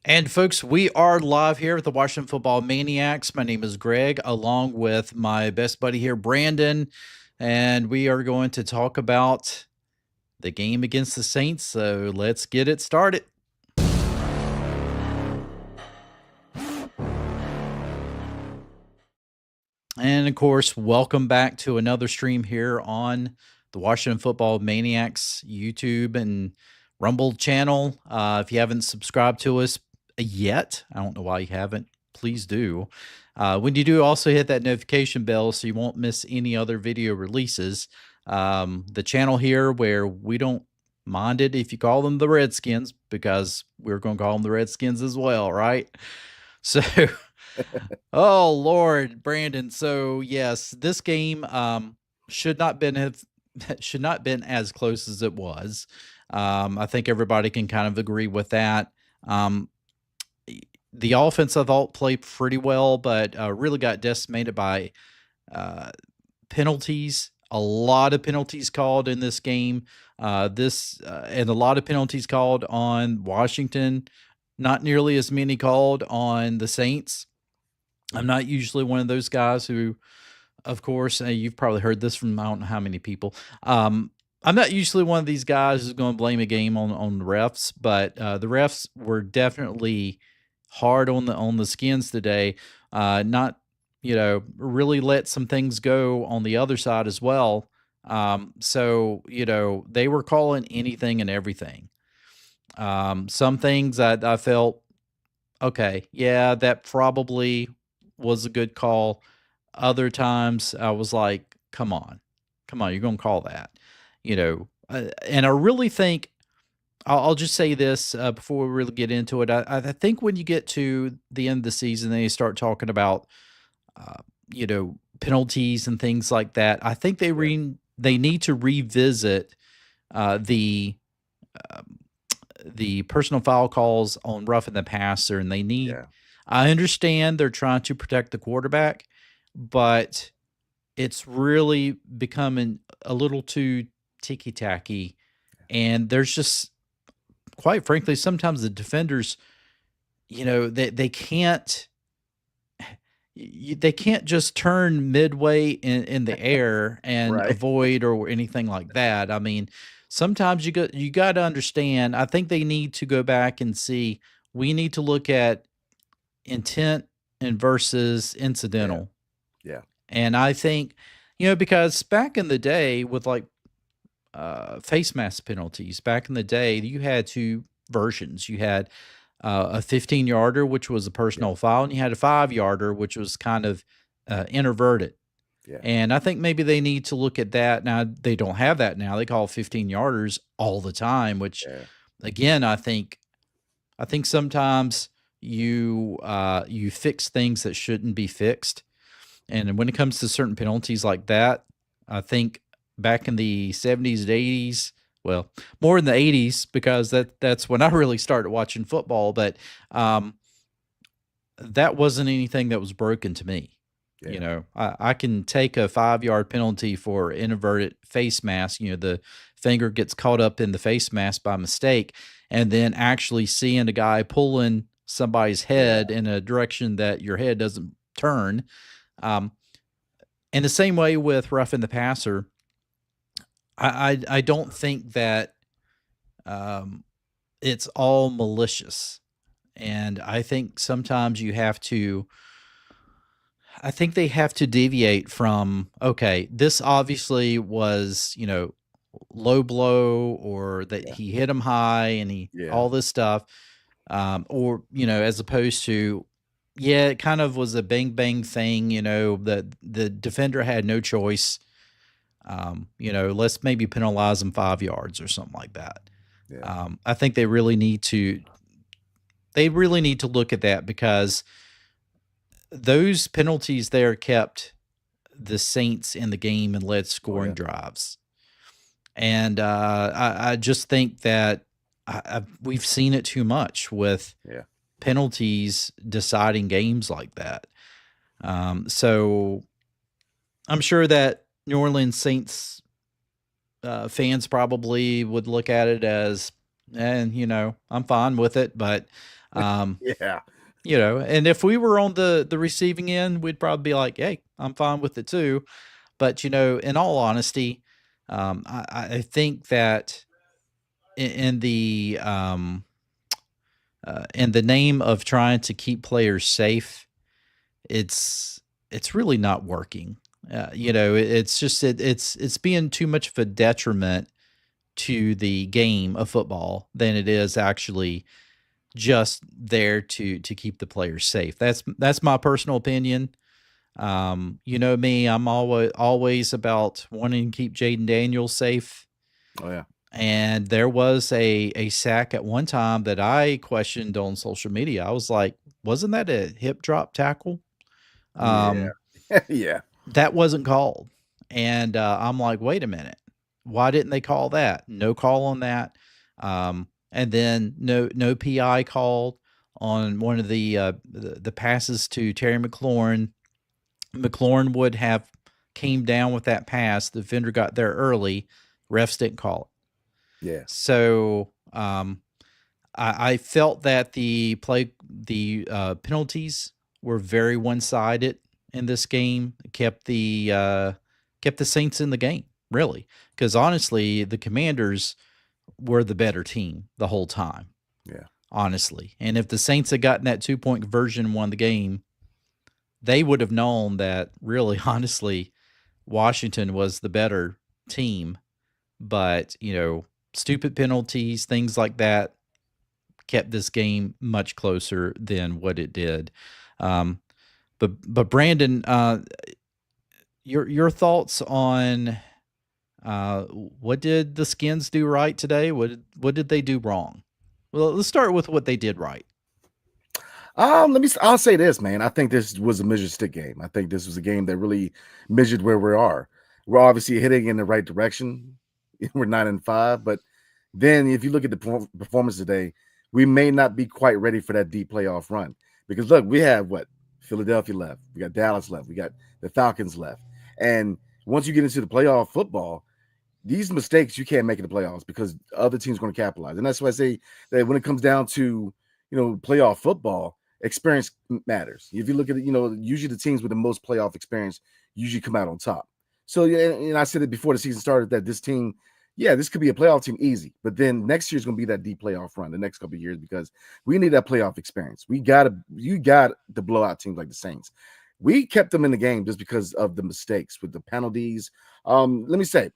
And folks, we are live here at the Washington Football Maniacs. My name is Greg, along with my best buddy here, Brandon, and we are going to talk about the game against the Saints. So let's get it started. And of course, welcome back to another stream here on the Washington Football Maniacs YouTube and Rumble channel. If you haven't subscribed to us yet, I don't know why you haven't, please do. When you do, also hit that notification bell so you won't miss any other video releases. The channel here where we don't mind it if you call them the Redskins, because we're going to call them the Redskins as well, right? So oh Lord, Brandon. So yes, this game should not should not been as close as it was. I think everybody can kind of agree with that. The offense I thought played pretty well, but really got decimated by penalties. A lot of penalties called in this game. And a lot of penalties called on Washington. Not nearly as many called on the Saints. I'm not usually one of those guys who, of course, you've probably heard this from I don't know how many people. I'm not usually one of these guys who's going to blame a game on the refs, but the refs were definitely hard on the skins today. Not really let some things go on the other side as well. So they were calling anything and everything. Some things I felt okay, yeah, that probably was a good call. Other times I was like, come on, you're going to call that, and I really think I'll just say this before we really get into it. I think when you get to the end of the season, they start talking about, penalties and things like that. I think they need to revisit the personal foul calls on roughing the passer, and they need. Yeah. I understand they're trying to protect the quarterback, but it's really becoming a little too ticky-tacky, and there's just, quite frankly, sometimes the defenders, they can't just turn midway in the air and Right. avoid or anything like that. I mean, sometimes you got to understand. I think they need to go back and see. We need to look at intent and versus incidental. Yeah. And I think, because back in the day with like face mask penalties, back in the day, you had two versions. You had a 15-yarder, which was a personal foul, and you had a 5-yarder, which was kind of inverted. Yeah. And I think maybe they need to look at that. Now, they don't have that now. They call 15-yarders all the time, which, again, I think sometimes you fix things that shouldn't be fixed. And when it comes to certain penalties like that, I think back in the 70s and 80s, well, more in the 80s, because that's when I really started watching football, but that wasn't anything that was broken to me. Yeah. I can take a 5-yard penalty for inverted face mask. The finger gets caught up in the face mask by mistake, and then actually seeing a guy pulling somebody's head in a direction that your head doesn't turn. In the same way with roughing the passer, I don't think that it's all malicious. And I think sometimes I think they have to deviate from, okay, this obviously was, low blow, or that he hit him high and all this stuff. Or, as opposed to, it kind of was a bang bang thing, that the defender had no choice. Let's maybe penalize them 5 yards or something like that. Yeah. I think they really need to look at that, because those penalties there kept the Saints in the game and led scoring drives. And I just think that we've seen it too much with penalties deciding games like that. So I'm sure that New Orleans Saints fans probably would look at it as, I'm fine with it, but Um, Yeah. and if we were on the receiving end, we'd probably be like, "Hey, I'm fine with it too." But in all honesty, I think that in the in the name of trying to keep players safe, it's it's really not working. It's just it's being too much of a detriment to the game of football than it is actually just there to keep the players safe. That's my personal opinion. You know me, I'm always about wanting to keep Jaden Daniels safe. Oh yeah. And there was a sack at one time that I questioned on social media. I was like, wasn't that a hip drop tackle? Yeah. Um, Yeah. that wasn't called. And I'm like, wait a minute. Why didn't they call that? No call on that. And then no PI called on one of the passes to Terry McLaurin. McLaurin would have came down with that pass. The defender got there early. Refs didn't call it. Yeah. So I felt that the penalties were very one sided in this game. Kept the Saints in the game, really, because honestly, the Commanders were the better team the whole time. Yeah. Honestly, and if the Saints had gotten that 2 point conversion and won the game, they would have known that really, honestly, Washington was the better team. But stupid penalties, things like that, kept this game much closer than what it did. Um, but Brandon, your thoughts on what did the Skins do right today? What did they do wrong? Well, let's start with what they did right. I'll say this, man. I think this was a measured stick game. I think this was a game that really measured where we are. We're obviously heading in the right direction. We're 9-5, but then if you look at the performance today, we may not be quite ready for that deep playoff run. Because look, we have what? Philadelphia left. We got Dallas left. We got the Falcons left. And once you get into the playoff football, these mistakes you can't make in the playoffs because other teams are going to capitalize. And that's why I say that when it comes down to playoff football, experience matters. If you look at it, usually the teams with the most playoff experience usually come out on top. So yeah, and I said it before the season started that this team, yeah, this could be a playoff team easy, but then next year's going to be that deep playoff run the next couple of years because we need that playoff experience. You got to blow out teams like the Saints. We kept them in the game just because of the mistakes with the penalties. Let me say,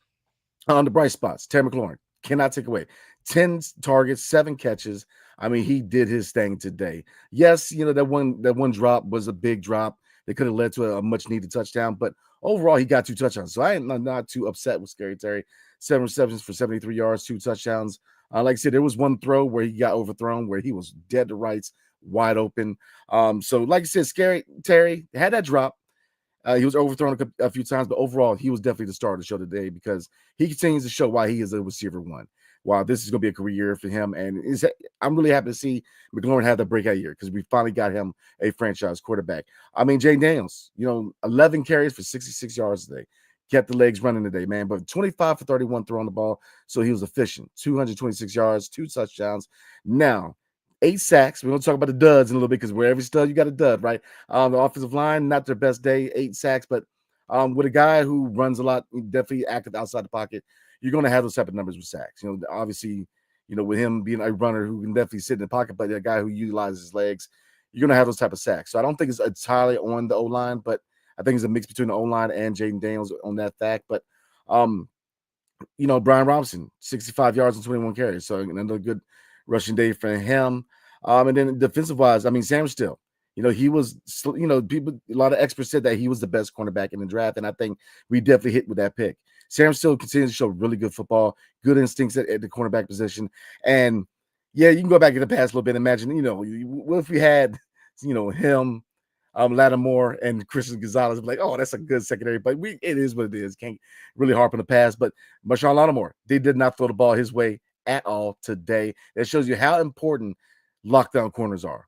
on the bright spots, Terry McLaurin cannot take away 10 targets, 7 catches. I mean, he did his thing today. Yes, that one drop was a big drop that could have led to a much needed touchdown, but overall he got 2 touchdowns. So I am not too upset with Scary Terry. 7 receptions for 73 yards, 2 touchdowns. Like I said, there was one throw where he got overthrown, where he was dead to rights, wide open. So like I said, Scary Terry had that drop. He was overthrown a few times, but overall, he was definitely the star of the show today because he continues to show why he is a receiver one. Wow, this is going to be a career year for him. And I'm really happy to see McLaurin have that breakout year because we finally got him a franchise quarterback. I mean, Jay Daniels, 11 carries for 66 yards today. Kept the legs running today, man. But 25 for 31 throwing the ball. So he was efficient. 226 yards, 2 touchdowns. Now, 8 sacks. We're going to talk about the duds in a little bit because where every stud, you got a dud, right? The offensive line, not their best day, 8 sacks. But with a guy who runs a lot, definitely active outside the pocket, you're going to have those type of numbers with sacks. Obviously, with him being a runner who can definitely sit in the pocket, but a guy who utilizes his legs, you're going to have those type of sacks. So I don't think it's entirely on the O-line, but I think it's a mix between the O-line and Jaden Daniels on that fact. But, Brian Robinson, 65 yards and 21 carries. So another good rushing day for him. And then defensive wise, I mean, Sam Still, he was, people, a lot of experts said that he was the best cornerback in the draft. And I think we definitely hit with that pick. Sam Still continues to show really good football, good instincts at the cornerback position. And yeah, you can go back in the past a little bit. Imagine, what if we had, him, Lattimore and Christian Gonzalez, like, oh, that's a good secondary, but it is what it is. Can't really harp on the past. But Marshawn Lattimore, they did not throw the ball his way at all today. That shows you how important lockdown corners are.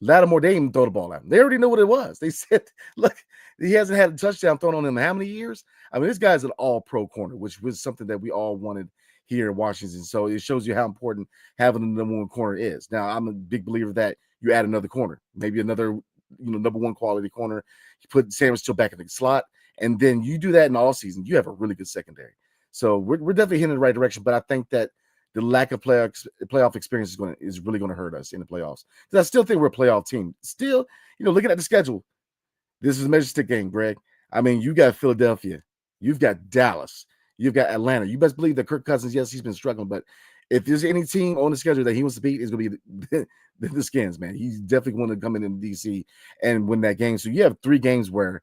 Lattimore, they didn't even throw the ball at him. They already know what it was. They said, look, he hasn't had a touchdown thrown on him in how many years? I mean, this guy's an all-pro corner, which was something that we all wanted here in Washington. So it shows you how important having the number one corner is. Now, I'm a big believer that you add another corner, maybe another, number one quality corner. You put Sanders still back in the slot, and then you do that in all season. You have a really good secondary. So we're definitely heading in the right direction. But I think that the lack of playoff experience is really going to hurt us in the playoffs. Because I still think we're a playoff team. Still, looking at the schedule, this is a measure stick game, Greg. I mean, you got Philadelphia, you've got Dallas, you've got Atlanta. You best believe that Kirk Cousins, yes, he's been struggling, but if there's any team on the schedule that he wants to beat, it's going to be the Skins, man. He's definitely going to come in DC and win that game. So you have 3 games where,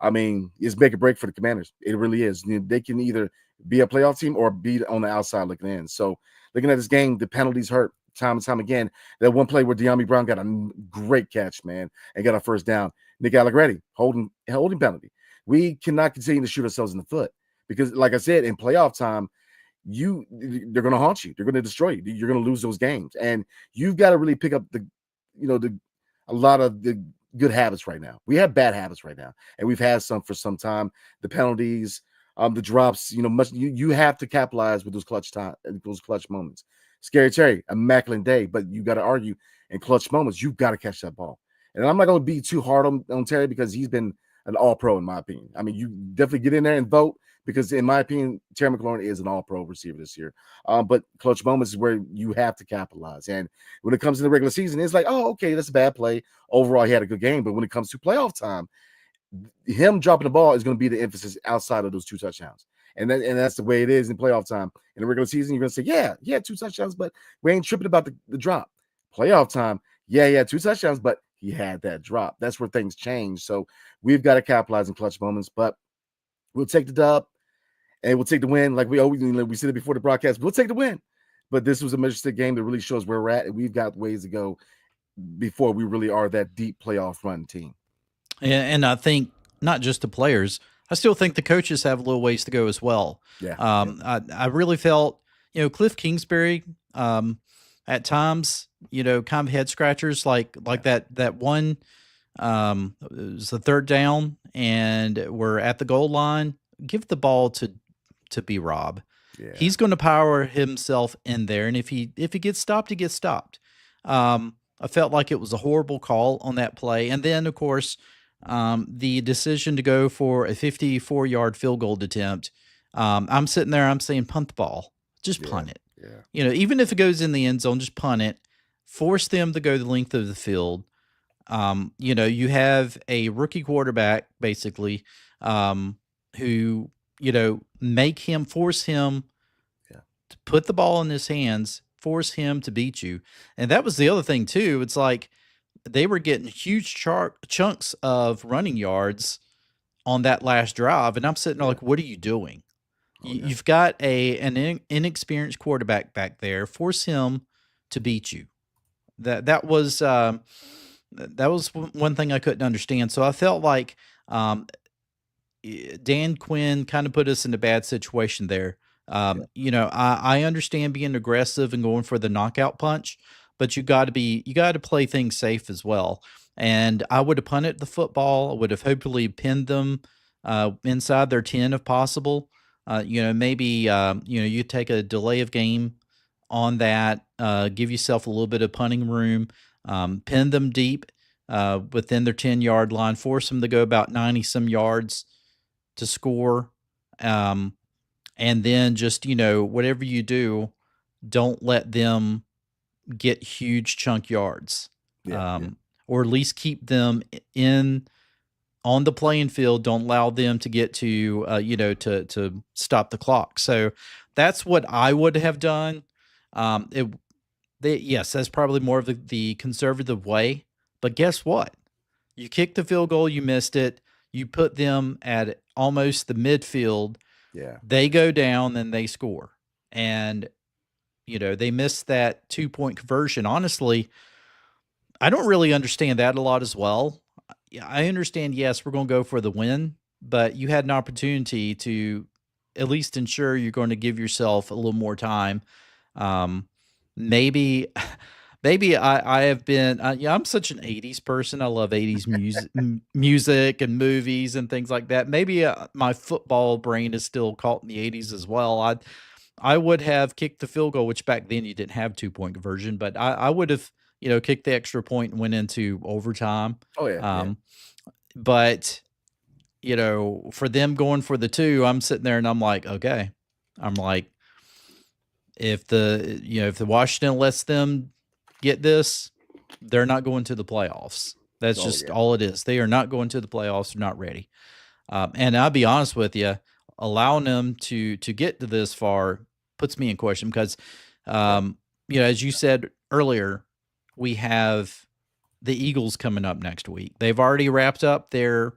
I mean, it's make or break for the Commanders. It really is. They can either be a playoff team or be on the outside looking in. So looking at this game, the penalties hurt time and time again. That one play where De'Ami Brown got a great catch, man, and got a first down. Nick Allegretti holding penalty. We cannot continue to shoot ourselves in the foot because, like I said, in playoff time, they're going to haunt you. They're going to destroy you. You're going to lose those games, and you've got to really pick up a lot of the good habits right now. We have bad habits right now, and we've had some for some time. The penalties, the drops. You have to capitalize with those clutch moments. Scary Terry, immaculate day, but you got to argue in clutch moments. You've got to catch that ball. And I'm not going to be too hard on Terry because he's been an all-pro in my opinion. I mean, you definitely get in there and vote because in my opinion, Terry McLaurin is an all-pro receiver this year. But clutch moments is where you have to capitalize. And when it comes to the regular season, it's like, oh, okay, that's a bad play. Overall, he had a good game. But when it comes to playoff time, him dropping the ball is going to be the emphasis outside of those 2 touchdowns. And that's the way it is in playoff time. In the regular season, you're going to say, yeah, 2 touchdowns, but we ain't tripping about the drop. Playoff time, yeah, 2 touchdowns, but he had that drop. That's where things change. So we've got to capitalize in clutch moments, but we'll take the dub and we'll take the win. Like we always, we said it before the broadcast, we'll take the win. But this was a measure stick game that really shows where we're at, and we've got ways to go before we really are that deep playoff run team. And I think not just the players, I still think the coaches have a little ways to go as well. Yeah. I really felt, Cliff Kingsbury, at times, kind of head scratchers like that one. It was the 3rd down, and we're at the goal line. Give the ball to B Rob. Yeah. He's going to power himself in there, and if he gets stopped, he gets stopped. I felt like it was a horrible call on that play, and then of course, the decision to go for a 54-yard field goal attempt. I'm sitting there, I'm saying, punt the ball, just punt it. Yeah. Even if it goes in the end zone, just punt it. Force them to go the length of the field. You have a rookie quarterback basically, who force him to put the ball in his hands, force him to beat you. And that was the other thing too. It's like they were getting huge chunks of running yards on that last drive, and I'm sitting there like, what are you doing? You've got an inexperienced quarterback back there. Force him to beat you. That was one thing I couldn't understand. So I felt like Dan Quinn kind of put us in a bad situation there. I understand being aggressive and going for the knockout punch, but you got to play things safe as well. And I would have punted the football. I would have hopefully pinned them inside their 10 if possible. Maybe you take a delay of game on that, give yourself a little bit of punting room, pin them deep within their 10-yard line, force them to go about 90 some yards to score. And then just, whatever you do, don't let them get huge chunk yards. Or at least keep them on the playing field. Don't allow them to get to, to stop the clock. So that's what I would have done. Yes, that's probably more of the conservative way. But guess what? You kicked the field goal, you missed it. You put them at almost the midfield. Yeah. They go down, then they score. And, they missed that 2-point conversion. Honestly, I don't really understand that a lot as well. I understand, yes, we're going to go for the win, but you had an opportunity to at least ensure you're going to give yourself a little more time. Maybe I have been, I'm such an 80s person. I love 80s music and movies and things like that. Maybe my football brain is still caught in the 80s as well. I would have kicked the field goal, which back then you didn't have 2-point conversion, but I would have, kicked the extra point and went into overtime. Oh yeah, yeah. Um, but for them going for the 2, I'm sitting there and I'm like, okay. I'm like, if the Washington lets them get this, they're not going to the playoffs. That's Oh just yeah. all it is. They are not going to the playoffs. They're not ready. And I'll be honest with you, allowing them to get to this far puts me in question because, Yeah. as you said earlier, we have the Eagles coming up next week. They've already wrapped up their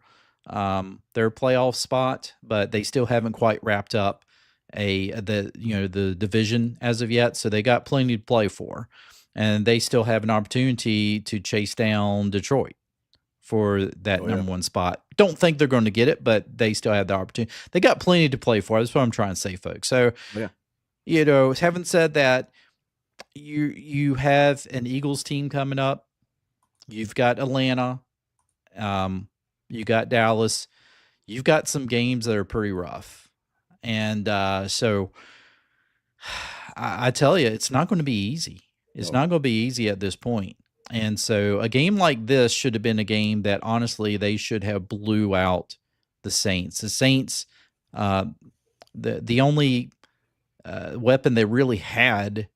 playoff spot, but they still haven't quite wrapped up the division as of yet. So they got plenty to play for, and they still have an opportunity to chase down Detroit for that Oh yeah. number 1 spot. Don't think they're going to get it, but they still have the opportunity. They got plenty to play for. That's what I'm trying to say, folks. So, Yeah. having said that, you have an Eagles team coming up. You've got Atlanta. You got Dallas. You've got some games that are pretty rough. And so I tell you, it's not going to be easy. It's No. not going to be easy at this point. And so a game like this should have been a game that honestly they should have blew out the Saints. The Saints, the only weapon they really had,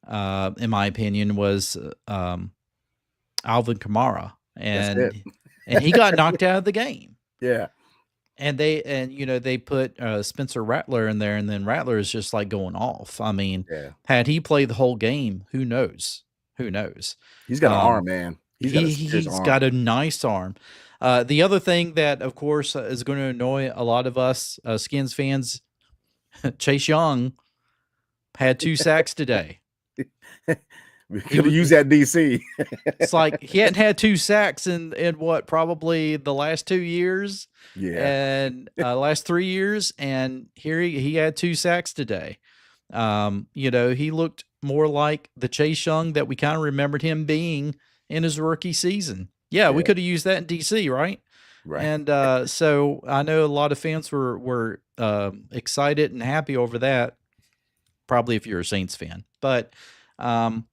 in my opinion, was Alvin Kamara, That's it. and he got knocked out of the game. Yeah. And they put Spencer Rattler in there, and then Rattler is just like going off. I mean, Yeah. had he played the whole game, who knows? Who knows? He's got an arm, man. He's got a serious He's arm. got a nice arm. The other thing that, of course, is going to annoy a lot of us Skins fans, Chase Young had 2 sacks today. We could have used that DC. It's like he hadn't had 2 sacks in what, probably the last 2 years, Yeah. and last 3 years, and here he had 2 sacks today. He looked more like the Chase Young that we kind of remembered him being in his rookie season. Yeah, we Yeah. could have used that in DC, right? Right. And so I know a lot of fans were excited and happy over that. Probably if you're a Saints fan, but 8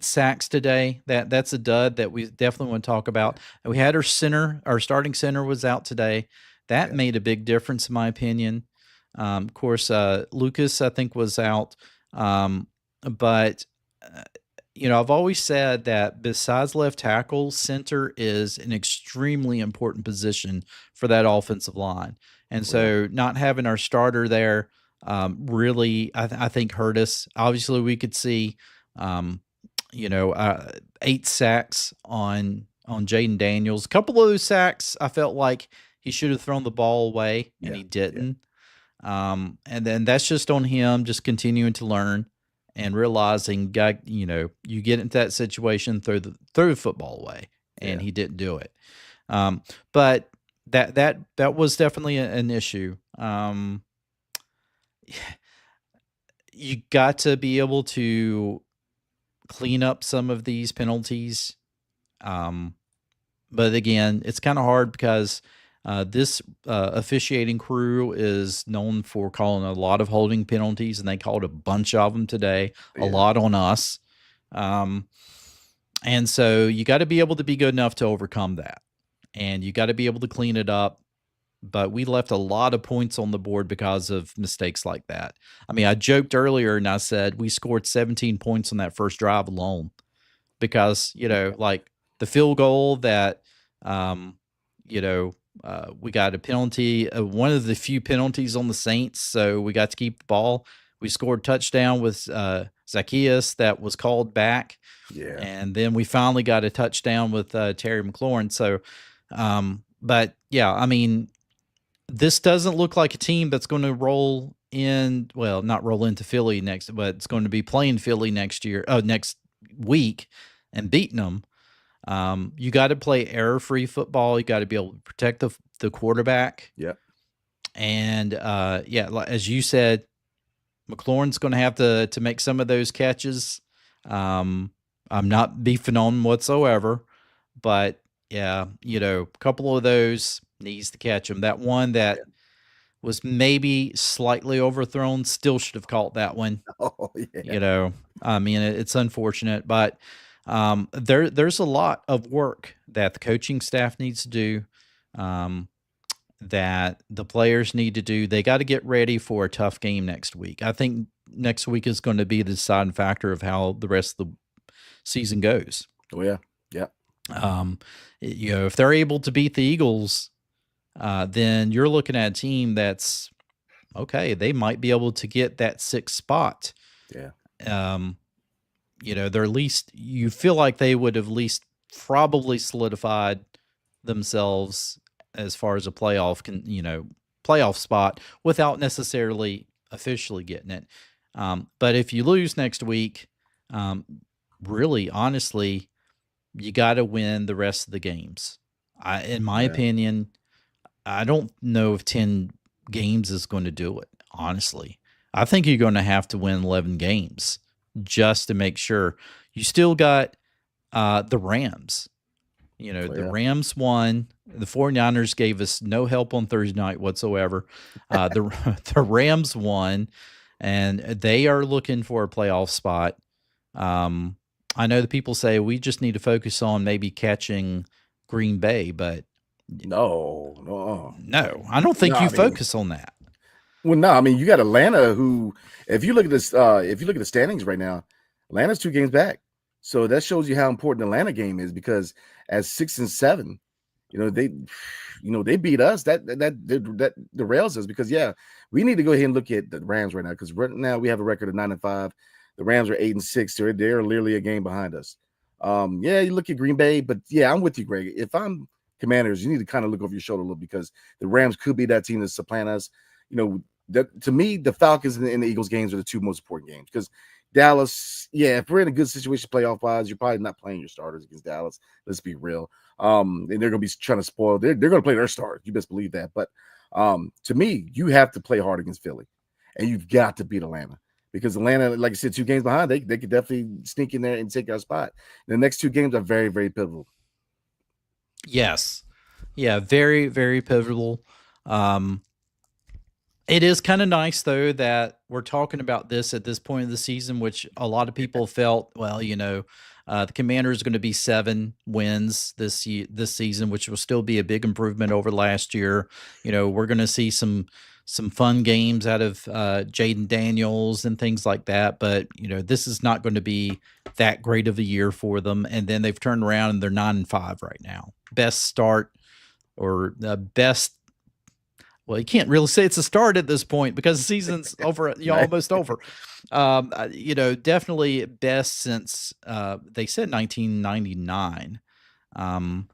sacks today. That's a dud that we definitely want to talk about. And we had our starting center was out today. That Yeah. made a big difference in my opinion. Of course, Lucas I think was out, but I've always said that besides left tackle, center is an extremely important position for that offensive line. And so not having our starter there really, I think, hurt us. Obviously, we could see, 8 sacks on Jaden Daniels. A couple of those sacks, I felt like he should have thrown the ball away, and Yeah. he didn't. And then that's just on him, just continuing to learn and realizing, you get into that situation, throw the football away, and Yeah. he didn't do it. But that was definitely an issue. You got to be able to clean up some of these penalties. But again, it's kind of hard because this officiating crew is known for calling a lot of holding penalties, and they called a bunch of them today, a Yeah. lot on us. And so you got to be able to be good enough to overcome that, and you got to be able to clean it up. But we left a lot of points on the board because of mistakes like that. I mean, I joked earlier and I said we scored 17 points on that first drive alone because, like the field goal that, we got a penalty, one of the few penalties on the Saints. So we got to keep the ball. We scored touchdown with Zacchaeus that was called back. Yeah. And then we finally got a touchdown with Terry McLaurin. So, but yeah, I mean, this doesn't look like a team that's going to roll in. Well, not roll into Philly next, but it's going to be playing Philly next week and beating them. You got to play error-free football. You got to be able to protect the quarterback. Yep. And as you said, McLaurin's going to have to make some of those catches. I'm not beefing on him whatsoever, but yeah, a couple of those needs to catch him. That one that was maybe slightly overthrown. Still should have caught that one. Oh yeah, You know, I mean, it's unfortunate, but there's a lot of work that the coaching staff needs to do. Um, that the players need to do. They got to get ready for a tough game next week. I think next week is going to be the deciding factor of how the rest of the season goes. oh yeah, yeah, Um, if they're able to beat the Eagles, then you're looking at a team that's okay. They might be able to get that sixth spot. yeah, Um, they're at least you feel like they would have at least probably solidified themselves as far as a playoff spot without necessarily officially getting it. But if you lose next week, um, really, honestly, you got to win the rest of the games. In my yeah. opinion, I don't know if 10 games is going to do it, honestly. I think you're going to have to win 11 games just to make sure. You still got the Rams. Oh The yeah. Rams won. The 49ers gave us no help on Thursday night whatsoever. The Rams won, and they are looking for a playoff spot. Um, I know the people say we just need to focus on maybe catching Green Bay, but No, no, no, I don't no. think you I mean, focus on that. well, no. I mean, you got Atlanta, who, if you look at this, if you look at the standings right now, Atlanta's 2 games back. So that shows you how important the Atlanta game is, because as 6 and 7, they, they beat us. That derails us, because yeah, we need to go ahead and look at the Rams right now, because right now we have a record of 9-5. The Rams are 8-6. They're literally a game behind us. Yeah, you look at Green Bay, but yeah, I'm with you, Greg. If I'm Commanders, you need to kind of look over your shoulder a little, because the Rams could be that team that supplant us. That, to me, the Falcons and the Eagles games are the two most important games, because Dallas, yeah, if we're in a good situation playoff wise, you're probably not playing your starters against Dallas. Let's be real. And they're going to be trying to spoil. They're going to play their stars. You best believe that. But to me, you have to play hard against Philly, and you've got to beat Atlanta, because Atlanta, like I said, 2 games behind, they could definitely sneak in there and take our spot. The next 2 games are very, very pivotal. Yes. Yeah, very, very pivotal. Um, It is kind of nice though that we're talking about this at this point of the season, which a lot of people felt. Well, the Commander is going to be 7 wins this season, which will still be a big improvement over last year. We're going to see some fun games out of Jaden Daniels and things like that. But this is not going to be that great of a year for them. And then they've turned around and they're 9-5 right now. Best start or best, well, you can't really say it's a start at this point because the season's over, Right? almost over. Definitely best since they said 1999, um,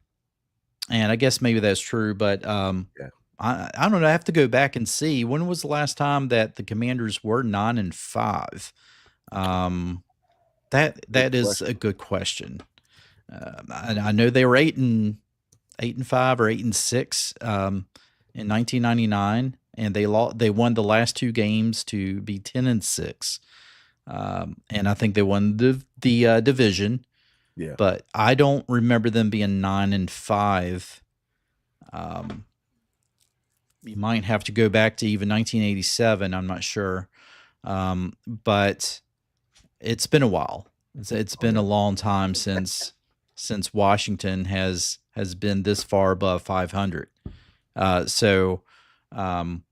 and I guess maybe that's true. But Yeah. I don't know. I have to go back and see when was the last time that the Commanders were 9-5. Um, Good that is a question. good question. I know they were 8-5 or 8-6 in 1999, and they won the last 2 games to be 10-6, and I think they won the division. Yeah. But I don't remember them being 9-5. Um, you might have to go back to even 1987. I'm not sure, but it's been a while. It's Oh been a yeah. long time since Washington has been this far above 500. So, um,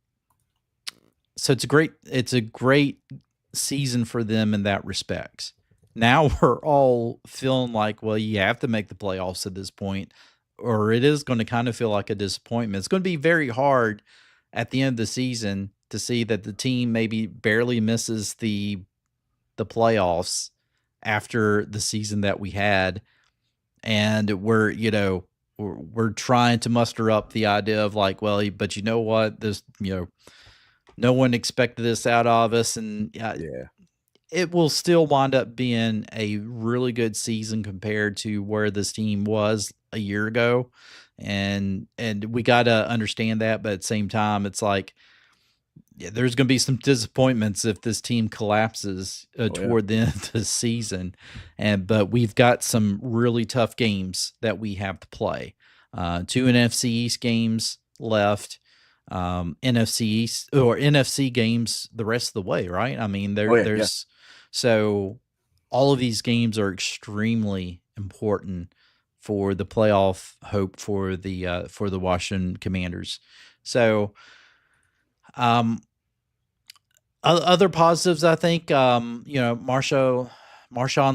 so it's a great season for them in that respect. Now we're all feeling like, well, you have to make the playoffs at this point, or it is going to kind of feel like a disappointment. It's going to be very hard at the end of the season to see that the team maybe barely misses the playoffs after the season that we had, and we're trying to muster up the idea of like, well, but you know what, this no one expected this out of us, and Yeah. it will still wind up being a really good season compared to where this team was a year ago, and we got to understand that, but at the same time, it's like, yeah, there's going to be some disappointments if this team collapses Oh yeah. toward the end of the season, but we've got some really tough games that we have to play. 2 NFC East games left. NFC East or NFC games the rest of the way, right? I mean, Oh yeah, yeah, there's so all of these games are extremely important for the playoff hope for the Washington Commanders. So, um, other positives, I think, Marshawn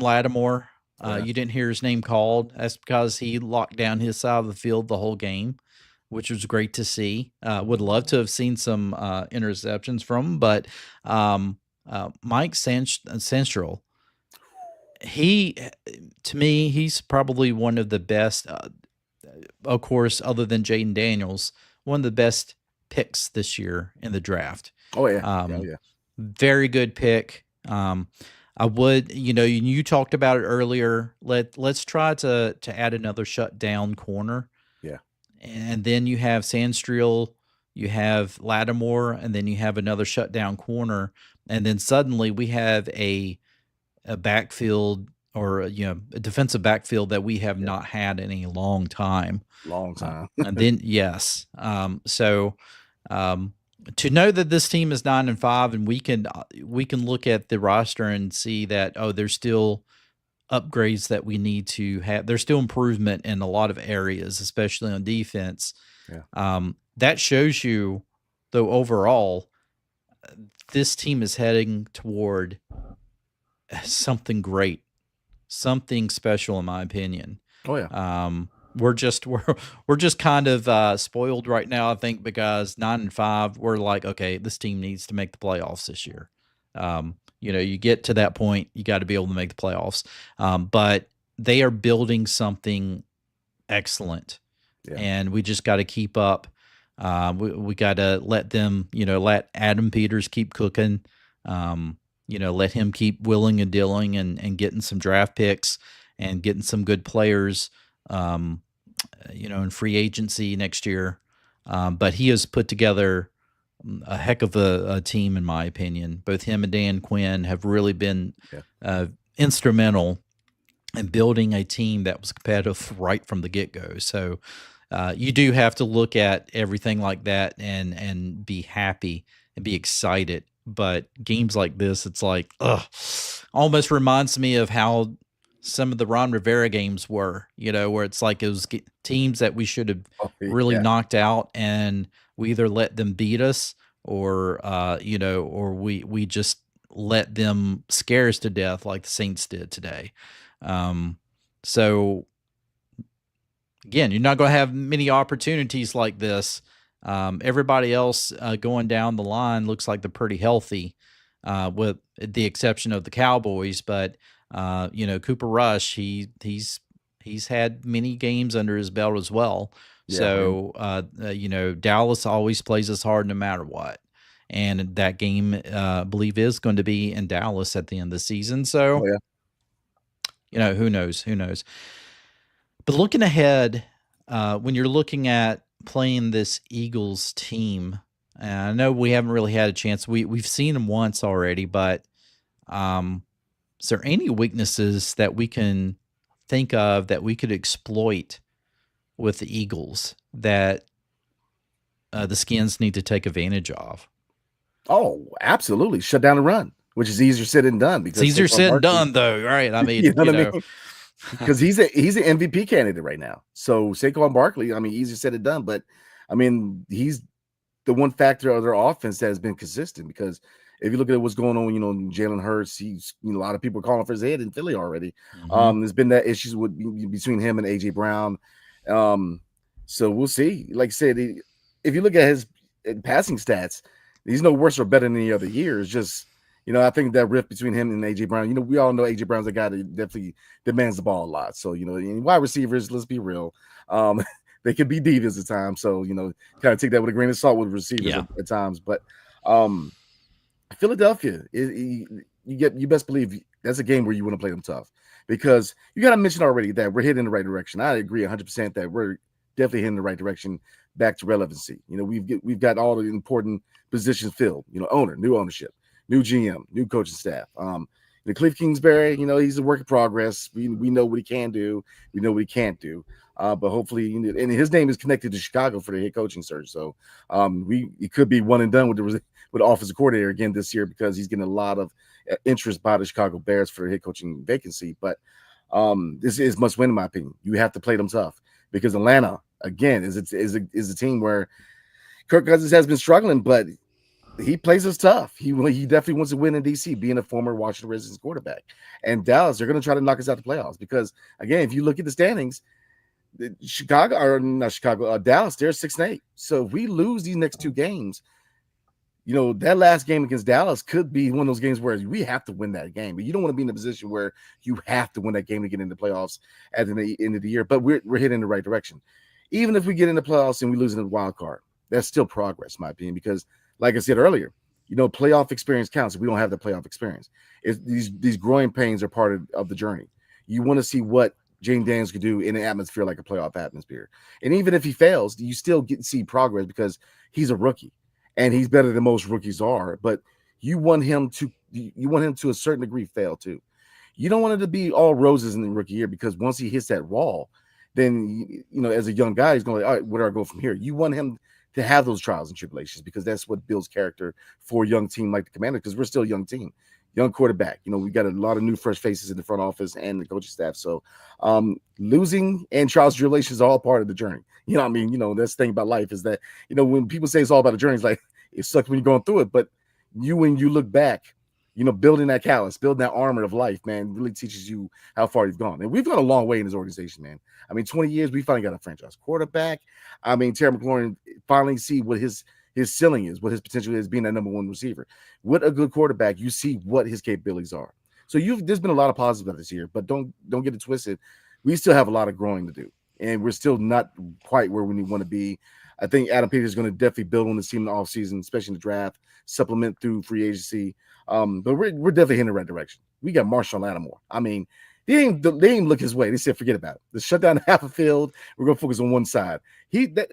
Lattimore. oh yeah, You didn't hear his name called. That's because he locked down his side of the field the whole game, which was great to see. Would love to have seen some interceptions from him, but Mike Central, he, to me, he's probably one of the best. Of course, other than Jaden Daniels, one of the best picks this year in the draft. oh yeah, yeah, oh Um, yeah, Very good pick. I would, you talked about it earlier. Let's try to add another shutdown corner, yeah, and then you have Sandstriel, you have Lattimore, and then you have another shutdown corner, and then suddenly we have a backfield or a defensive backfield that we have yeah. not had in a long time. Long time. And then yes, so um, to know that this team is 9-5, and we can look at the roster and see that there's still upgrades that we need to have. There's still improvement in a lot of areas, especially on defense. Yeah. That shows you, though, overall, this team is heading toward something great, something special, in my opinion. Oh yeah. We're just we're just kind of spoiled right now, I think, because 9-5, we're like, okay, this team needs to make the playoffs this year. You get to that point, you got to be able to make the playoffs. But they are building something excellent, Yeah. and we just got to keep up. We got to let them, let Adam Peters keep cooking. Let him keep willing and dealing and getting some draft picks and getting some good players, in free agency next year. But he has put together a heck of a team, in my opinion. Both him and Dan Quinn have really been instrumental in building a team that was competitive right from the get-go. So you do have to look at everything like that and be happy and be excited. But games like this, it's like, almost reminds me of how some of the Ron Rivera games were, where it's like it was teams that we should have really knocked out, and we either let them beat us or, or we just let them scare us to death like the Saints did today. So again, you're not going to have many opportunities like this. Everybody else going down the line looks like they're pretty healthy, with the exception of the Cowboys. But Cooper Rush, he's had many games under his belt as well. Yeah, so Dallas always plays us hard no matter what, and that game I believe is going to be in Dallas at the end of the season. So who knows? Who knows? But looking ahead, when you're looking at playing this Eagles team, and I know we haven't really had a chance. We've seen them once already, but is there any weaknesses that we can think of that we could exploit with the Eagles that the Skins need to take advantage of? Oh, absolutely. Shut down the run, which is easier said than done. Because it's easier said than done, though, right? I mean, you know what I mean? Because he's an MVP candidate right now. So Saquon Barkley, I mean, easier said than done, but I mean, he's the one factor of their offense that has been consistent. Because if you look at what's going on, Jalen Hurts, he's a lot of people are calling for his head in Philly already. Mm-hmm. There's been that issues between him and AJ Brown. So we'll see. Like I said, if you look at his passing stats, he's no worse or better than any other year. It's just, I think that rift between him and AJ Brown, we all know AJ Brown's a guy that definitely demands the ball a lot. So, wide receivers, let's be real. They can be divas at times. So, kind of take that with a grain of salt with receivers at times. But Philadelphia, you best believe that's a game where you want to play them tough, because you got to mention already that we're heading in the right direction. I agree 100% that we're definitely heading in the right direction back to relevancy. We've got all the important positions filled, new ownership, new GM, new coaching staff. Cliff Kingsbury, he's a work in progress. We know what he can do. We know what he can't do. But hopefully, and his name is connected to Chicago for the head coaching search. So it could be one and done with the offensive coordinator again this year because he's getting a lot of interest by the Chicago Bears for the head coaching vacancy. But this is must win in my opinion. You have to play them tough because Atlanta again is a team where Kirk Cousins has been struggling, but he plays us tough. He definitely wants to win in DC, being a former Washington Redskins quarterback. And Dallas, they're going to try to knock us out the playoffs because, again, if you look at the standings, Chicago or not Chicago, Dallas, they're 6-8. So if we lose these next two games, that last game against Dallas could be one of those games where we have to win that game. But you don't want to be in a position where you have to win that game to get into the playoffs at the end of the year. But we're heading in the right direction. Even if we get in the playoffs and we lose in the wild card, that's still progress, in my opinion, because like I said earlier, playoff experience counts. If we don't have the playoff experience, these growing pains are part of the journey. You want to see what Jane Daniels could do in an atmosphere like a playoff atmosphere. And even if he fails, you still see progress because he's a rookie and he's better than most rookies are. But you want him to a certain degree fail too. You don't want it to be all roses in the rookie year because once he hits that wall, then as a young guy, he's going, all right, where do I go from here? You want him to have those trials and tribulations because that's what builds character for a young team like the Commanders because we're still a young team, young quarterback. We got a lot of new fresh faces in the front office and the coaching staff. So losing and trials and tribulations are all part of the journey. What I mean? That's the thing about life is that, when people say it's all about the journey, it's like it sucks when you're going through it. But when you look back, building that callus, building that armor of life, man, really teaches you how far you've gone. And we've gone a long way in this organization, man. I mean, 20 years, we finally got a franchise quarterback. I mean, Terry McLaurin finally see what his ceiling is, what his potential is being that number one receiver. With a good quarterback, you see what his capabilities are. So there's been a lot of positives about this year, but don't get it twisted. We still have a lot of growing to do, and we're still not quite where we want to be. I think Adam Peters is going to definitely build on the team in the offseason, especially in the draft, supplement through free agency. But we're definitely in the right direction. We got Marshall Lattimore. I mean, they didn't look his way. They said, forget about it. Let's shut down half a field. We're going to focus on one side.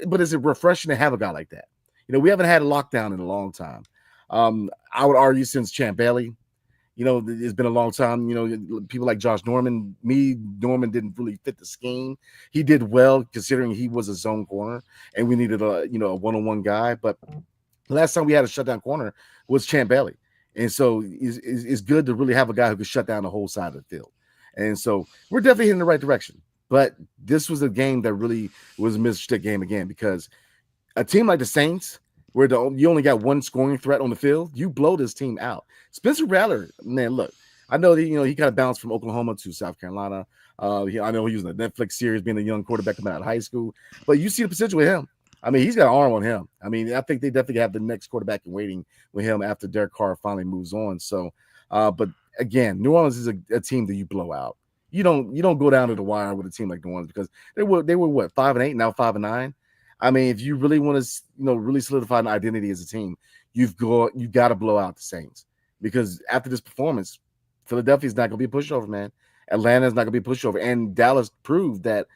But is it refreshing to have a guy like that? We haven't had a lockdown in a long time. I would argue since Champ Bailey, it's been a long time. People like Josh Norman, Norman didn't really fit the scheme. He did well considering he was a zone corner and we needed a one-on-one guy. But the last time we had a shutdown corner was Champ Bailey. And so it's good to really have a guy who could shut down the whole side of the field. And so we're definitely in the right direction. But this was a game that really was a mistake game again because a team like the Saints, where you only got one scoring threat on the field, you blow this team out. Spencer Rattler, man, look, I know that he kind of bounced from Oklahoma to South Carolina. I know he was in the Netflix series being a young quarterback coming out of high school, but you see the potential with him. I mean, he's got an arm on him. I mean, I think they definitely have the next quarterback in waiting with him after Derek Carr finally moves on. So, but again, New Orleans is a team that you blow out. You don't go down to the wire with a team like New Orleans because they were what 5-8 now 5-9. I mean, if you really want to really solidify an identity as a team, you got to blow out the Saints because after this performance, Philadelphia's not going to be a pushover, man. Atlanta's not going to be a pushover, and Dallas proved that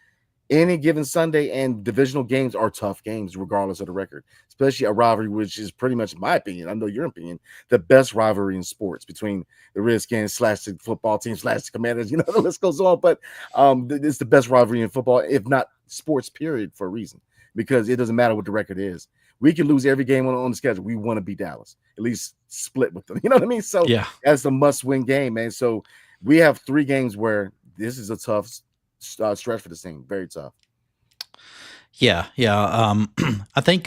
any given Sunday and divisional games are tough games, regardless of the record, especially a rivalry, which is pretty much, in my opinion, I know your opinion, the best rivalry in sports between the Redskins / the football team / the Commanders. The list goes on, but it's the best rivalry in football, if not sports, period, for a reason, because it doesn't matter what the record is. We can lose every game on the schedule. We want to beat Dallas, at least split with them. You know what I mean? So Yeah. that's a must-win game, man. So we have 3 games where this is a tough stretch for the team. Very tough. Yeah. I think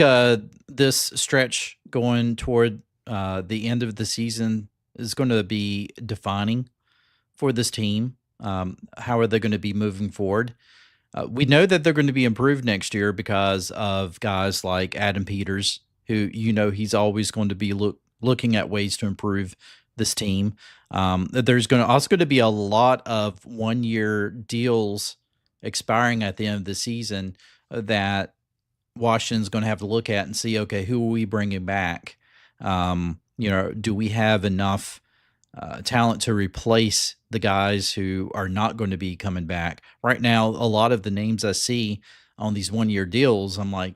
this stretch going toward the end of the season is going to be defining for this team. How are they going to be moving forward? We know that they're going to be improved next year because of guys like Adam Peters, who he's always going to be looking at ways to improve this team. There's also going to be a lot of 1-year deals expiring at the end of the season that Washington's going to have to look at and see, okay, who are we bringing back? Do we have enough talent to replace the guys who are not going to be coming back? Right now, a lot of the names I see on these 1-year deals, I'm like,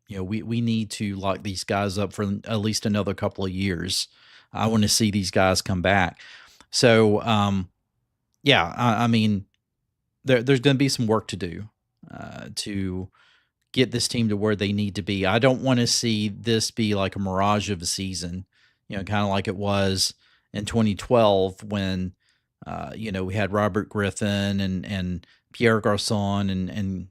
we need to lock these guys up for at least another couple of years. I want to see these guys come back. So, I mean, there's going to be some work to do. to get this team to where they need to be. I don't want to see this be like a mirage of a season, kind of like it was in 2012 when, we had Robert Griffin and Pierre Garcon and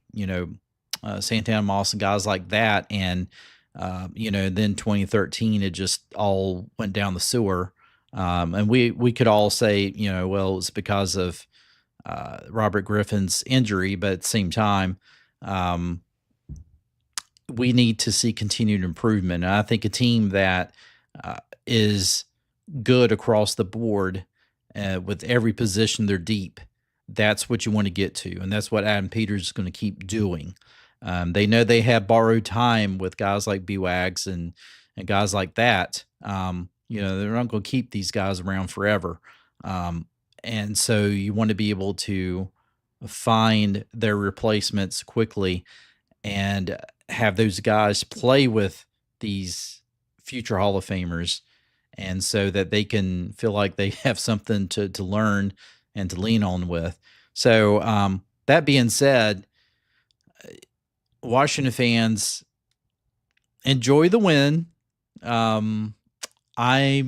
Santana Moss and guys like that. And, then 2013, it just all went down the sewer. And we could all say, well, it's because of Robert Griffin's injury, but at the same time, we need to see continued improvement. And I think a team that is good across the board with every position they're deep, that's what you want to get to. And that's what Adam Peters is going to keep doing. They know they have borrowed time with guys like B-Wags and guys like that. They're not going to keep these guys around forever. And so you want to be able to find their replacements quickly and have those guys play with these future Hall of Famers, and so that they can feel like they have something to learn and to lean on with. So that being said, Washington fans, enjoy the win. I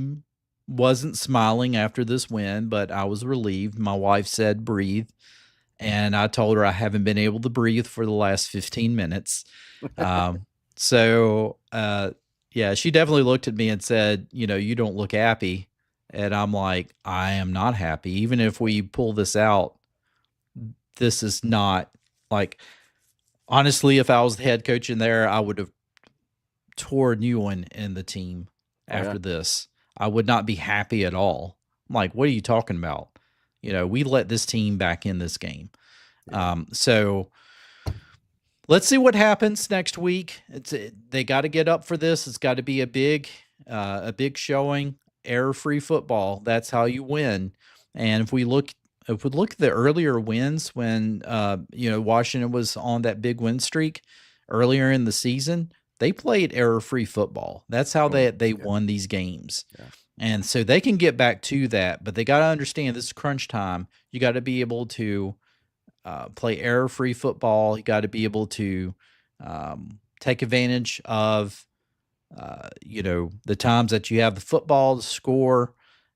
wasn't smiling after this win, but I was relieved. My wife said, breathe. And I told her I haven't been able to breathe for the last 15 minutes. So, yeah, she definitely looked at me and said, you don't look happy. And I'm like, I am not happy. Even if we pull this out, this is not like, honestly, if I was the head coach in there, I would have tore a new one in the team after this. I would not be happy at all. I'm like, what are you talking about? We let this team back in this game. So let's see what happens next week. They got to get up for this. It's got to be a big showing, error-free football. That's how you win. And if we look at the earlier wins when Washington was on that big win streak earlier in the season, they played error-free football. That's how they won these games. Yeah. And so they can get back to that, but they got to understand this is crunch time. You got to be able to play error-free football. You got to be able to take advantage of, the times that you have the football to score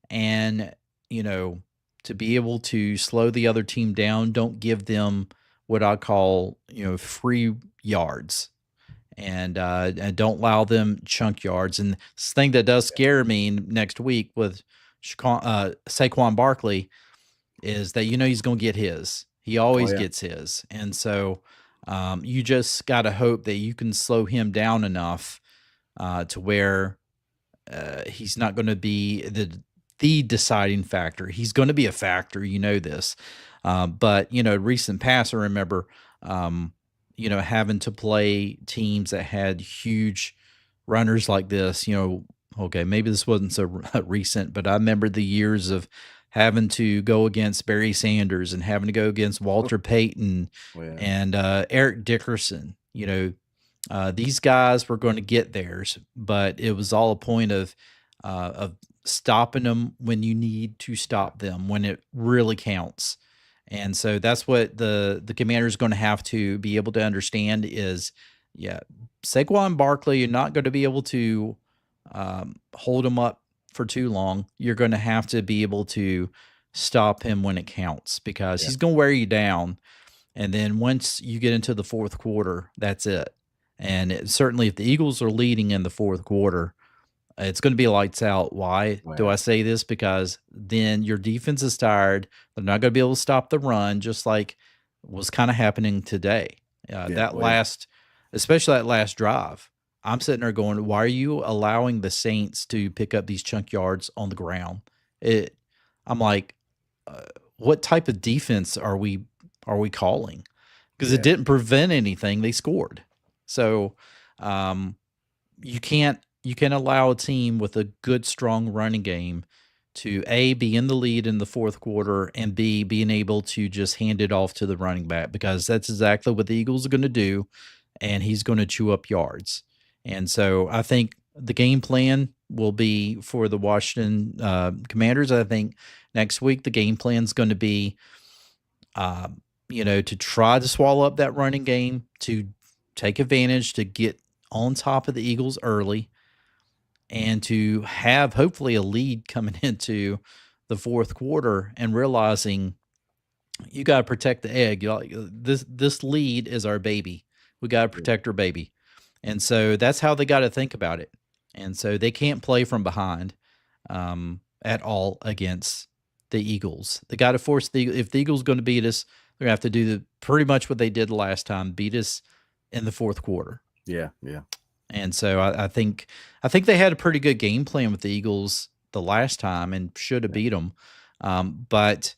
and, to be able to slow the other team down. Don't give them what I call, free yards. And don't allow them chunk yards. And this thing that does scare me next week with Saquon Barkley is that he's going to get his. He always gets his. And so you just got to hope that you can slow him down enough to where he's not going to be the deciding factor. He's going to be a factor, this. But, recent past, I remember having to play teams that had huge runners like this, okay, maybe this wasn't so recent, but I remember the years of having to go against Barry Sanders and having to go against Walter Payton and Eric Dickerson. These guys were going to get theirs, but it was all a point of stopping them when you need to stop them, when it really counts. And so that's what the Commander is going to have to be able to understand is, Saquon Barkley, you're not going to be able to hold him up for too long. You're going to have to be able to stop him when it counts because he's going to wear you down. And then once you get into the fourth quarter, that's it. And certainly if the Eagles are leading in the fourth quarter, it's going to be lights out. Why do I say this? Because then your defense is tired. They're not going to be able to stop the run, just like was kind of happening today. Especially that last drive. I'm sitting there going, why are you allowing the Saints to pick up these chunk yards on the ground? I'm like, what type of defense are we calling? Because it didn't prevent anything. They scored. So you can't allow a team with a good, strong running game to A, be in the lead in the fourth quarter, and B, being able to just hand it off to the running back, because that's exactly what the Eagles are going to do, and he's going to chew up yards. And so I think the game plan will be for the Washington Commanders. I think next week the game plan is going to be to try to swallow up that running game, to take advantage, to get on top of the Eagles early, and to have hopefully a lead coming into the fourth quarter and realizing you got to protect the egg. This lead is our baby. We got to protect our baby. And so that's how they got to think about it. And so they can't play from behind at all against the Eagles. They got to force if the Eagles going to beat us, they're going to have to do pretty much what they did last time, beat us in the fourth quarter. Yeah, yeah. And so I think they had a pretty good game plan with the Eagles the last time and should have beat them. But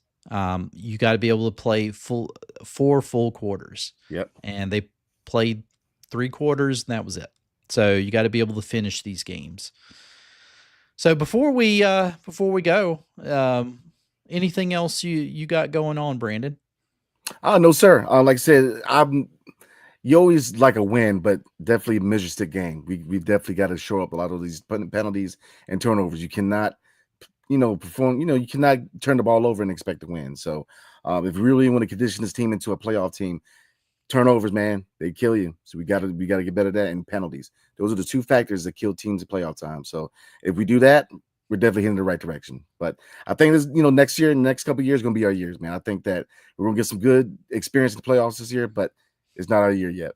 you got to be able to play four full quarters. Yep. And they played 3 quarters, and that was it. So you got to be able to finish these games. So before we go, anything else you got going on, Brandon? No, sir. Like I said, you always like a win, but definitely a measure stick game. We definitely got to show up a lot of these penalties and turnovers. You cannot, perform. You cannot turn the ball over and expect to win. So, if you really want to condition this team into a playoff team, turnovers, man, they kill you. So we got to get better at that, and penalties. Those are the 2 factors that kill teams at playoff time. So if we do that, we're definitely heading in the right direction. But I think this, next year and the next couple of years going to be our years, man. I think that we're going to get some good experience in the playoffs this year, but it's not our year yet.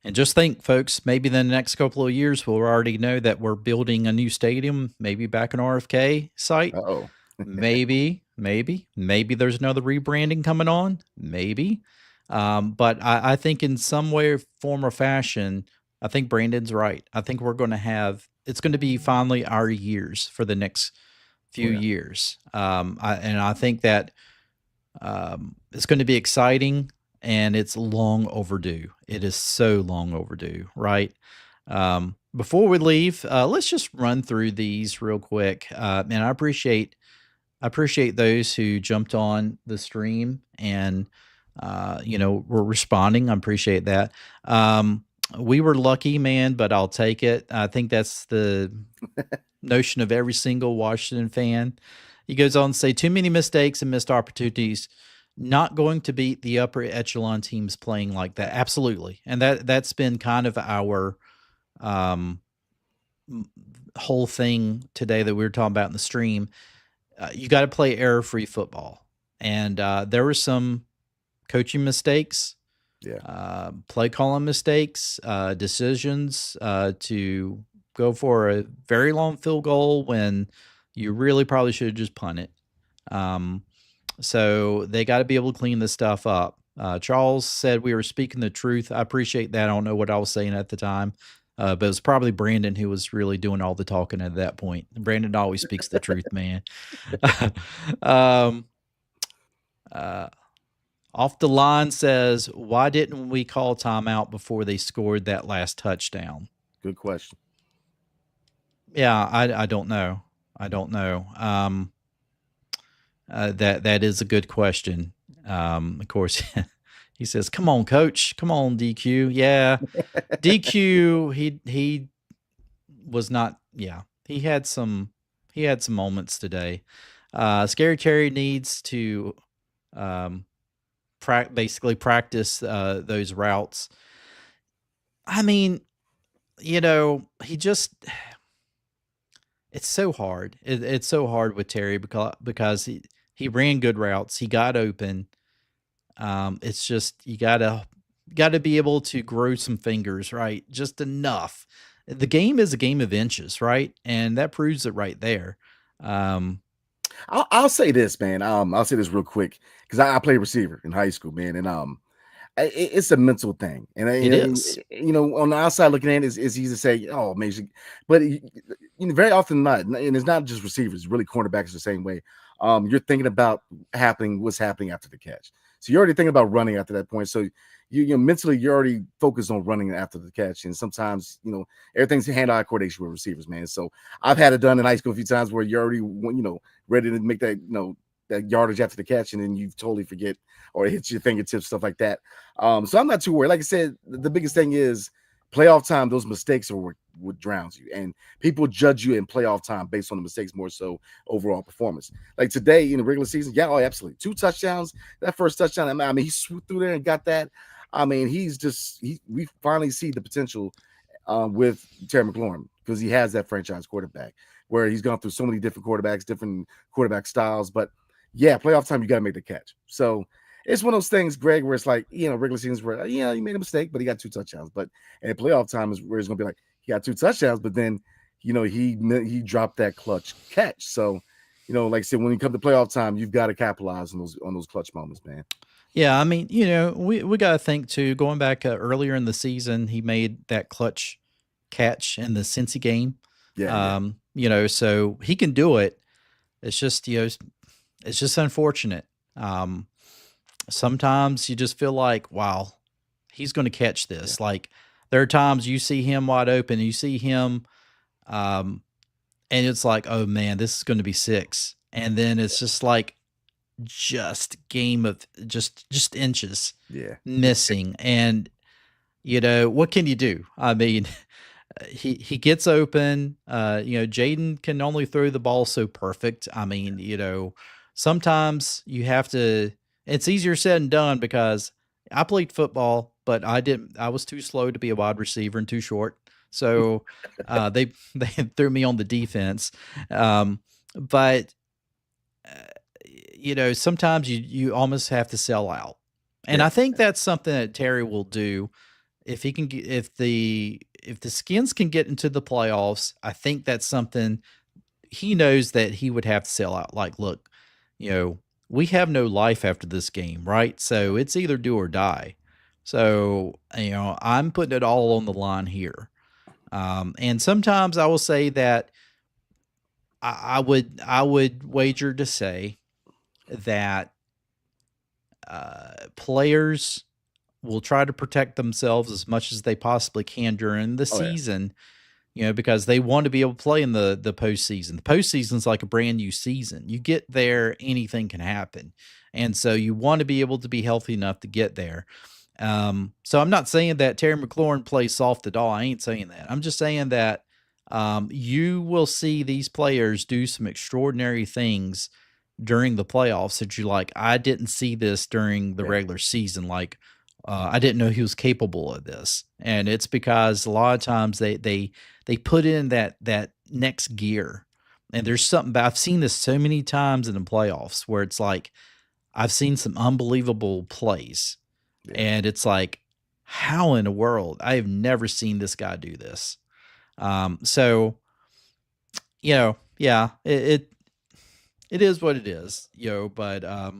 And just think, folks, maybe in the next couple of years, we'll already know that we're building a new stadium, maybe back in RFK site. Uh-oh. maybe there's another rebranding coming on. Maybe. But I think in some way, form, or fashion, I think Brandon's right. I think we're going to have, it's going to be finally our years for the next few years. I think that it's going to be exciting, and it's long overdue. It is so long overdue, right? Before we leave, let's just run through these real quick. And I appreciate those who jumped on the stream and were responding. I appreciate that. We were lucky, man, but I'll take it. I think that's the notion of every single Washington fan. He goes on to say, too many mistakes and missed opportunities. Not going to beat the upper echelon teams playing like that. Absolutely. And that's been kind of our whole thing today that we were talking about in the stream. You got to play error-free football. And there were some coaching mistakes, play calling mistakes, decisions to go for a very long field goal when you really probably should have just punted. So they got to be able to clean this stuff up. Charles said we were speaking the truth. I appreciate that. I don't know what I was saying at the time, but it was probably Brandon who was really doing all the talking at that point. Brandon always speaks the truth, man. Off the line says, why didn't we call timeout before they scored that last touchdown? Good question. Yeah, I don't know. That is a good question. Of course, he says, "Come on, coach. Come on, DQ." Yeah, DQ. He was not. Yeah, he had some moments today. Scary Terry needs to basically practice those routes. I mean, he just. It's so hard. It's so hard with Terry because he ran good routes. He got open. It's just you gotta be able to grow some fingers, right? Just enough. The game is a game of inches, right? And that proves it right there. I'll say this, man. I'll say this real quick because I played receiver in high school, man, and it's a mental thing, and it is. On the outside looking in, it's easy to say, "Oh, amazing," but very often not, and it's not just receivers. Really, cornerbacks the same way. You're thinking about what's happening after the catch, so you're already thinking about running after that point. So you mentally you're already focused on running after the catch, and sometimes everything's hand-eye coordination with receivers, man. So I've had it done in high school a few times where you're already ready to make that that yardage after the catch, and then you totally forget or it hits your fingertips, stuff like that. So I'm not too worried. Like I said, the biggest thing is playoff time. Those mistakes are what drowns you, and people judge you in playoff time based on the mistakes more so overall performance. Like today in the regular season, yeah, oh, absolutely, 2 touchdowns. That first touchdown, I mean, he swooped through there and got that. I mean, we finally see the potential with Terry McLaurin because he has that franchise quarterback where he's gone through so many different quarterbacks, different quarterback styles. But yeah, playoff time, you got to make the catch. So it's one of those things, Greg, where it's like, regular seasons where, he made a mistake, but he got 2 touchdowns. But at playoff time is where it's going to be like, he got 2 touchdowns, but then, he dropped that clutch catch. So, like I said, when you come to playoff time, you've got to capitalize on those clutch moments, man. Yeah, I mean, we got to think too. Going back earlier in the season, he made that clutch catch in the Cincy game. Yeah. So he can do it. It's just, it's just unfortunate. Sometimes you just feel like, wow, he's going to catch this. Yeah. Like there are times you see him wide open, you see him, and it's like, oh man, this is going to be 6, and then it's just like just game of just inches Yeah. missing, and what can you do? I mean, he gets open. Jaden can only throw the ball so perfect. I mean, sometimes you have to. It's easier said than done because I played football, but I didn't. I was too slow to be a wide receiver and too short. So they threw me on the defense. But sometimes you almost have to sell out, and Yeah. I think that's something that Terry will do if he can get if the Skins can get into the playoffs. I think that's something he knows that he would have to sell out. Like, look, we have no life after this game, right? So it's either do or die. So I'm putting it all on the line here. And sometimes I will say that I would wager to say that players will try to protect themselves as much as they possibly can during the season, because they want to be able to play in the postseason. The postseason's like a brand new season. You get there, anything can happen. And so you want to be able to be healthy enough to get there. So I'm not saying that Terry McLaurin plays soft at all. I ain't saying that. I'm just saying that you will see these players do some extraordinary things during the playoffs that you're like, I didn't see this during the regular season. Like, I didn't know he was capable of this. And it's because a lot of times they put in that next gear. And there's something about, I've seen this so many times in the playoffs where it's like, I've seen some unbelievable plays. Yeah. And it's like, how in the world? I have never seen this guy do this. So, yeah, it is what it is, but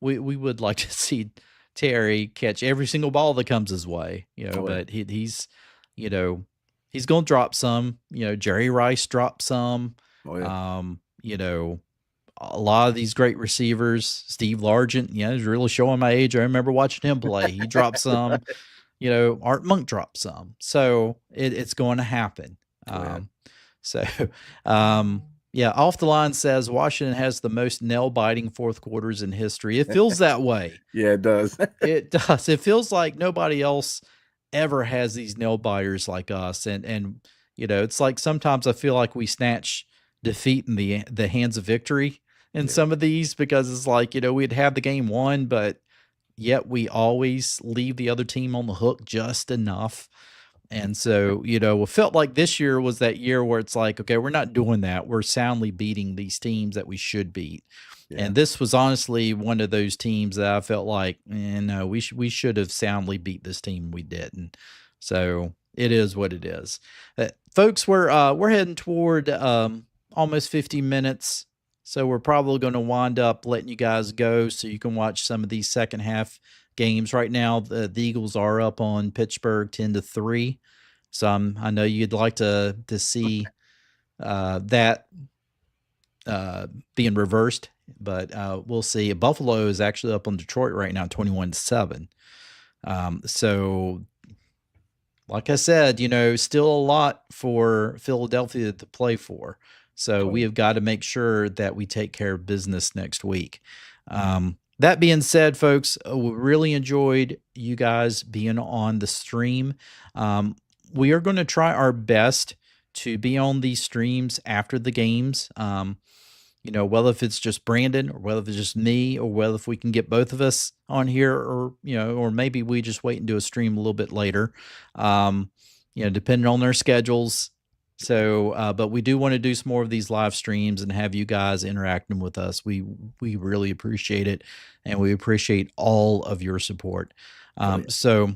we would like to see Terry catch every single ball that comes his way, but he's he's going to drop some, Jerry Rice dropped some, a lot of these great receivers, Steve Largent, he's really showing my age. I remember watching him play. He dropped some, Art Monk dropped some. So it's going to happen. Off the line says Washington has the most nail-biting fourth quarters in history. It feels that way. Yeah, it does. It does. It feels like nobody else ever has these nail-biters like us. And it's like sometimes I feel like we snatch defeat in the hands of victory in some of these, because it's like, we'd have the game won, but yet we always leave the other team on the hook just enough. And so, it felt like this year was that year where it's like, okay, we're not doing that. We're soundly beating these teams that we should beat. Yeah. And this was honestly one of those teams that I felt like, no, we should have soundly beat this team. We didn't. So it is what it is. Folks, we're heading toward almost 50 minutes. So we're probably going to wind up letting you guys go so you can watch some of these second half games. Right now, the Eagles are up on Pittsburgh 10-3. So I know you'd like to see that being reversed, but we'll see. Buffalo is actually up on Detroit right now, 21-7. So, like I said, still a lot for Philadelphia to play for. So we have got to make sure that we take care of business next week. That being said, folks, we really enjoyed you guys being on the stream. we are going to try our best to be on these streams after the games. Whether if it's just Brandon or whether if it's just me or whether if we can get both of us on here or maybe we just wait and do a stream a little bit later, depending on their schedules. So, but we do want to do some more of these live streams and have you guys interacting with us. We really appreciate it, and we appreciate all of your support. So,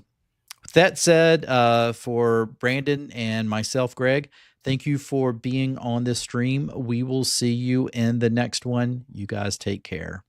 with that said, for Brandon and myself, Greg, thank you for being on this stream. We will see you in the next one. You guys take care.